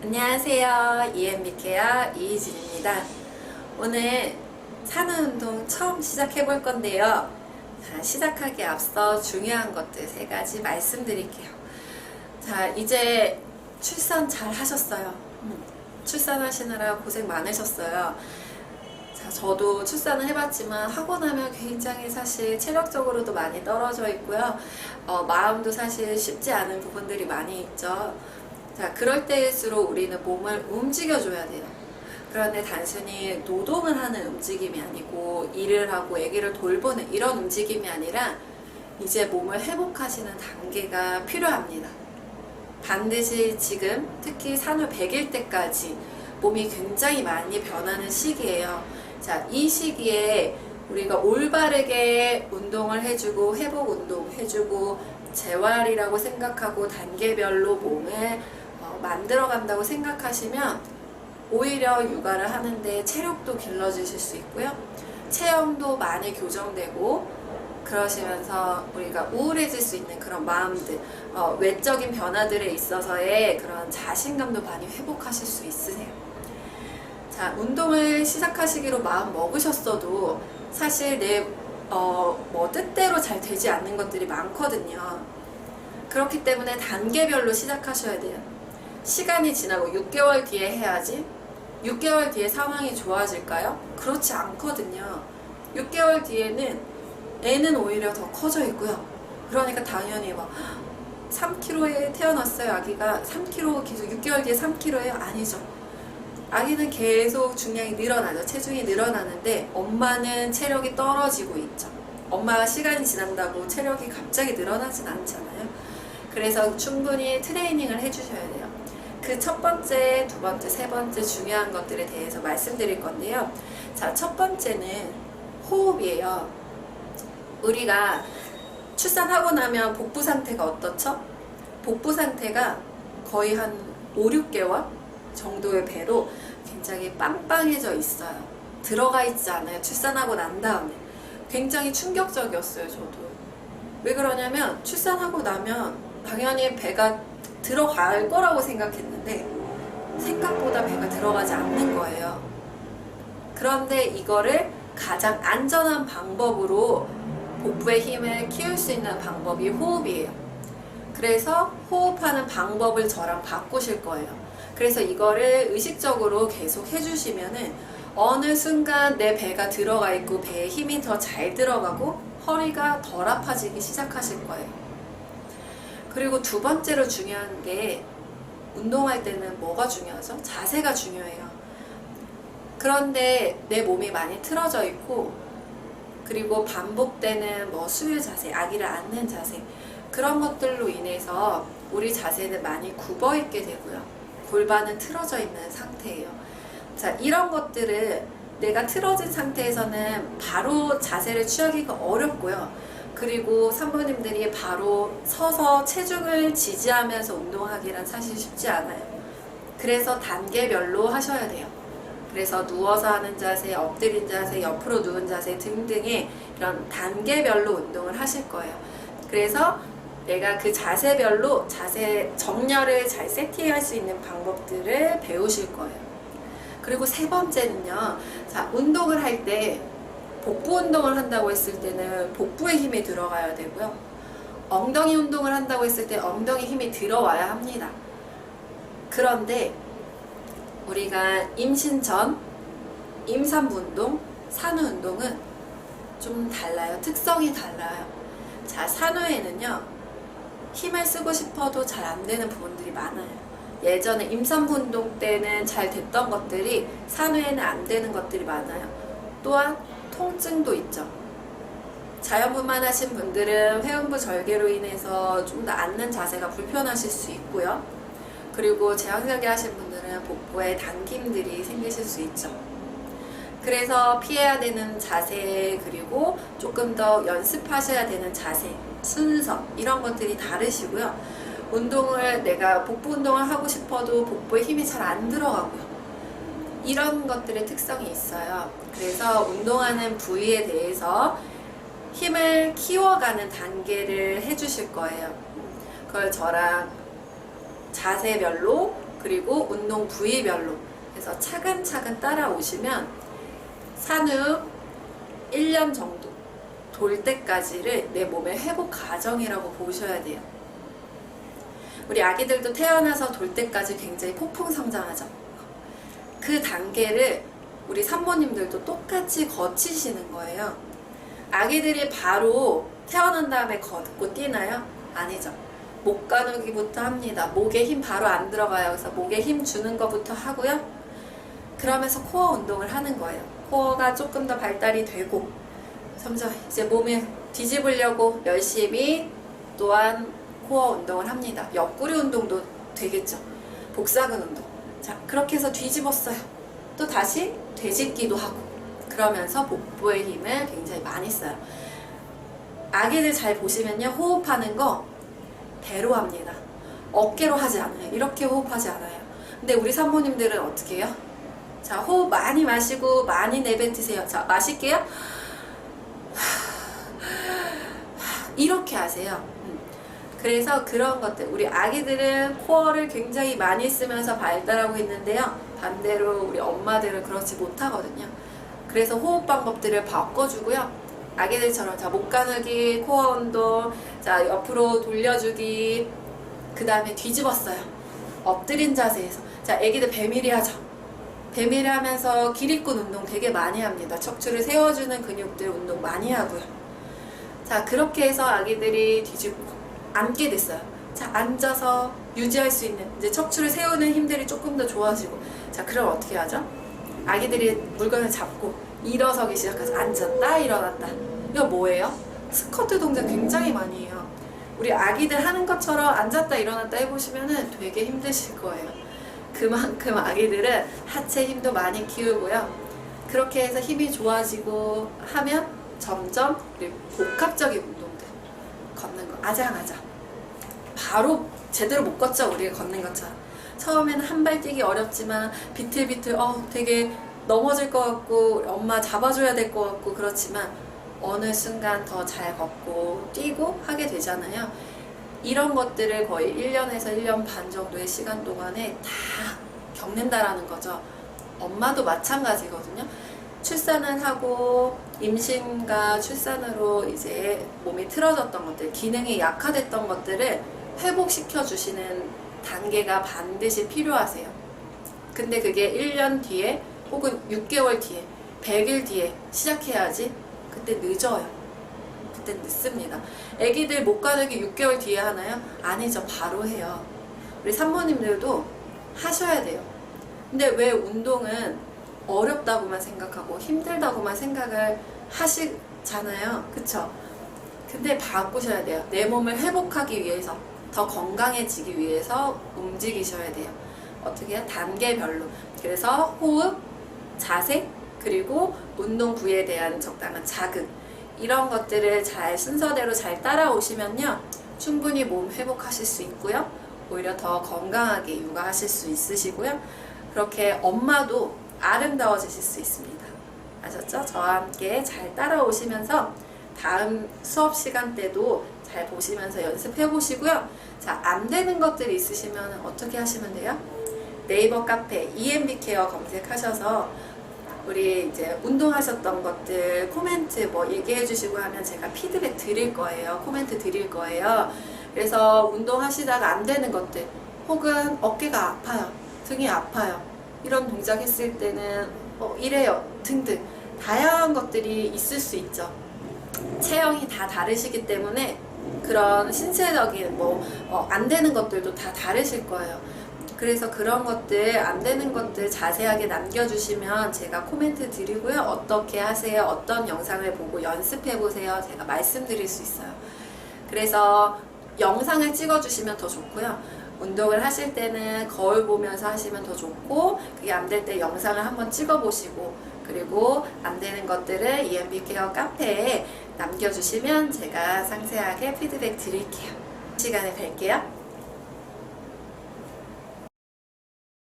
안녕하세요. EMB케어 이희진입니다. 오늘 산후운동 처음 시작해 볼 건데요. 자, 시작하기에 앞서 중요한 것들 3가지 말씀드릴게요. 자, 이제 출산 잘 하셨어요. 출산하시느라 고생 많으셨어요. 자, 저도 출산을 해봤지만 하고 나면 굉장히 사실 체력적으로도 많이 떨어져 있고요. 마음도 사실 쉽지 않은 부분들이 많이 있죠. 자, 그럴 때일수록 우리는 몸을 움직여줘야 돼요. 그런데 단순히 노동을 하는 움직임이 아니고 일을 하고 아기를 돌보는 이런 움직임이 아니라 이제 몸을 회복하시는 단계가 필요합니다. 반드시 지금 특히 산후 100일 때까지 몸이 굉장히 많이 변하는 시기예요. 자, 이 시기에 우리가 올바르게 운동을 해주고 회복 운동 해주고 재활이라고 생각하고 단계별로 몸을 만들어 간다고 생각하시면 오히려 육아를 하는데 체력도 길러주실 수 있고요. 체형도 많이 교정되고 그러시면서 우리가 우울해질 수 있는 그런 마음들, 외적인 변화들에 있어서의 그런 자신감도 많이 회복하실 수 있으세요. 자, 운동을 시작하시기로 마음 먹으셨어도 사실 내 뜻대로 잘 되지 않는 것들이 많거든요. 그렇기 때문에 단계별로 시작하셔야 돼요. 시간이 지나고 6개월 뒤에 해야지 6개월 뒤에 상황이 좋아질까요? 그렇지 않거든요. 6개월 뒤에는 애는 오히려 더 커져 있고요. 그러니까 당연히 막 3kg에 태어났어요. 아기가 3kg 계속 6개월 뒤에 3kg예요? 아니죠. 아기는 계속 중량이 늘어나죠. 체중이 늘어나는데 엄마는 체력이 떨어지고 있죠. 엄마가 시간이 지난다고 체력이 갑자기 늘어나진 않잖아요. 그래서 충분히 트레이닝을 해주셔야 돼요. 그 첫 번째, 두 번째, 세 번째 중요한 것들에 대해서 말씀드릴 건데요. 자, 첫 번째는 호흡이에요. 우리가 출산하고 나면 복부 상태가 어떻죠? 복부 상태가 거의 한 5, 6개월 정도의 배로 굉장히 빵빵해져 있어요. 들어가 있지 않아요. 출산하고 난 다음에. 굉장히 충격적이었어요, 저도. 왜 그러냐면 출산하고 나면 당연히 배가 들어갈 거라고 생각했는데 생각보다 배가 들어가지 않는 거예요. 그런데 이거를 가장 안전한 방법으로 복부의 힘을 키울 수 있는 방법이 호흡이에요. 그래서 호흡하는 방법을 저랑 바꾸실 거예요. 그래서 이거를 의식적으로 계속 해주시면은 어느 순간 내 배가 들어가 있고 배에 힘이 더 잘 들어가고 허리가 덜 아파지기 시작하실 거예요. 그리고 두 번째로 중요한 게 운동할 때는 뭐가 중요하죠? 자세가 중요해요. 그런데 내 몸이 많이 틀어져 있고 그리고 반복되는 수유 자세, 아기를 안는 자세 그런 것들로 인해서 우리 자세는 많이 굽어 있게 되고요. 골반은 틀어져 있는 상태예요. 자, 이런 것들을 내가 틀어진 상태에서는 바로 자세를 취하기가 어렵고요. 그리고 산부님들이 바로 서서 체중을 지지하면서 운동하기란 사실 쉽지 않아요. 그래서 단계별로 하셔야 돼요. 그래서 누워서 하는 자세, 엎드린 자세, 옆으로 누운 자세 등등의 이런 단계별로 운동을 하실 거예요. 그래서 내가 그 자세별로 자세 정렬을 잘 세팅할 수 있는 방법들을 배우실 거예요. 그리고 세 번째는요. 자, 운동을 할 때 복부 운동을 한다고 했을 때는 복부에 힘이 들어가야 되고요. 엉덩이 운동을 한다고 했을 때 엉덩이 힘이 들어와야 합니다. 그런데 우리가 임신 전, 임산부 운동, 산후 운동은 좀 달라요. 특성이 달라요. 자, 산후에는요. 힘을 쓰고 싶어도 잘 안 되는 부분들이 많아요. 예전에 임산부 운동 때는 잘 됐던 것들이 산후에는 안 되는 것들이 많아요. 또한 통증도 있죠. 자연분만 하신 분들은 회음부 절개로 인해서 좀 더 앉는 자세가 불편하실 수 있고요. 그리고 제왕절개 하신 분들은 복부에 당김들이 생기실 수 있죠. 그래서 피해야 되는 자세 그리고 조금 더 연습하셔야 되는 자세, 순서 이런 것들이 다르시고요. 운동을 내가 복부 운동을 하고 싶어도 복부에 힘이 잘 안 들어가고요. 이런 것들의 특성이 있어요. 그래서 운동하는 부위에 대해서 힘을 키워가는 단계를 해주실 거예요. 그걸 저랑 자세별로 그리고 운동 부위별로 해서 차근차근 따라오시면 산후 1년 정도 돌 때까지를 내 몸의 회복 과정이라고 보셔야 돼요. 우리 아기들도 태어나서 돌 때까지 굉장히 폭풍 성장하죠. 그 단계를 우리 산모님들도 똑같이 거치시는 거예요. 아기들이 바로 태어난 다음에 걷고 뛰나요? 아니죠. 목 가누기부터 합니다. 목에 힘 바로 안 들어가요. 그래서 목에 힘 주는 것부터 하고요. 그러면서 코어 운동을 하는 거예요. 코어가 조금 더 발달이 되고 점점 이제 몸을 뒤집으려고 열심히 또한 코어 운동을 합니다. 옆구리 운동도 되겠죠. 복사근 운동. 자, 그렇게 해서 뒤집었어요. 또 다시 되짚기도 하고 그러면서 복부의 힘을 굉장히 많이 써요. 아기들 잘 보시면요. 호흡하는 거 배로 합니다. 어깨로 하지 않아요. 이렇게 호흡하지 않아요. 근데 우리 산모님들은 어떻게 해요? 자, 호흡 많이 마시고 많이 내뱉으세요. 자, 마실게요. 이렇게 하세요. 그래서 그런 것들, 우리 아기들은 코어를 굉장히 많이 쓰면서 발달하고 있는데요. 반대로 우리 엄마들은 그렇지 못하거든요. 그래서 호흡 방법들을 바꿔주고요. 아기들처럼 자, 목 가누기, 코어 운동, 자, 옆으로 돌려주기, 그 다음에 뒤집었어요. 엎드린 자세에서. 자, 아기들 배밀이 하죠. 배밀이 하면서 기립근 운동 되게 많이 합니다. 척추를 세워주는 근육들 운동 많이 하고요. 자, 그렇게 해서 아기들이 뒤집고 앉게 됐어요. 자, 앉아서 유지할 수 있는 이제 척추를 세우는 힘들이 조금 더 좋아지고. 자, 그럼 어떻게 하죠? 아기들이 물건을 잡고 일어서기 시작해서 앉았다 일어났다. 이거 뭐예요? 스쿼트 동작 굉장히 많이 해요. 우리 아기들 하는 것처럼 앉았다 일어났다 해보시면은 되게 힘드실 거예요. 그만큼 아기들은 하체 힘도 많이 키우고요. 그렇게 해서 힘이 좋아지고 하면 점점 우리 복합적인 운동들 걷는 거 아장아장 바로 제대로 못 걷죠. 우리가 걷는 것처럼 처음에는 한 발 뛰기 어렵지만 비틀비틀 되게 넘어질 것 같고 엄마 잡아줘야 될 것 같고 그렇지만 어느 순간 더 잘 걷고 뛰고 하게 되잖아요. 이런 것들을 거의 1년에서 1년 반 정도의 시간 동안에 다 겪는다라는 거죠. 엄마도 마찬가지거든요. 출산을 하고 임신과 출산으로 이제 몸이 틀어졌던 것들, 기능이 약화됐던 것들을 회복시켜 주시는 단계가 반드시 필요하세요. 근데 그게 1년 뒤에 혹은 6개월 뒤에 100일 뒤에 시작해야지. 그때 늦어요. 그때 늦습니다. 애기들 목 가누기 6개월 뒤에 하나요? 아니죠. 바로 해요. 우리 산모님들도 하셔야 돼요. 근데 왜 운동은 어렵다고만 생각하고 힘들다고만 생각을 하시잖아요. 그쵸? 근데 바꾸셔야 돼요. 내 몸을 회복하기 위해서, 더 건강해지기 위해서 움직이셔야 돼요. 어떻게 해요? 단계별로. 그래서 호흡, 자세, 그리고 운동 부위에 대한 적당한 자극, 이런 것들을 잘 순서대로 잘 따라오시면요, 충분히 몸 회복하실 수 있고요, 오히려 더 건강하게 육아하실 수 있으시고요, 그렇게 엄마도 아름다워지실 수 있습니다. 아셨죠? 저와 함께 잘 따라오시면서 다음 수업 시간 때도 잘 보시면서 연습해 보시고요. 자, 안 되는 것들이 있으시면 어떻게 하시면 돼요? 네이버 카페 EMB 케어 검색하셔서 우리 이제 운동하셨던 것들 코멘트 뭐 얘기해 주시고 하면 제가 피드백 드릴 거예요. 코멘트 드릴 거예요. 그래서 운동하시다가 안 되는 것들, 혹은 어깨가 아파요, 등이 아파요, 이런 동작 했을 때는 이래요 등등 다양한 것들이 있을 수 있죠. 체형이 다 다르시기 때문에 그런 신체적인 안 되는 것들도 다 다르실 거예요. 그래서 그런 것들, 안 되는 것들 자세하게 남겨주시면 제가 코멘트 드리고요. 어떻게 하세요? 어떤 영상을 보고 연습해 보세요. 제가 말씀드릴 수 있어요. 그래서 영상을 찍어주시면 더 좋고요. 운동을 하실 때는 거울 보면서 하시면 더 좋고, 그게 안 될 때 영상을 한번 찍어보시고, 그리고 안 되는 것들을 EMB 케어 카페에 남겨주시면 제가 상세하게 피드백 드릴게요. 시간에 뵐게요.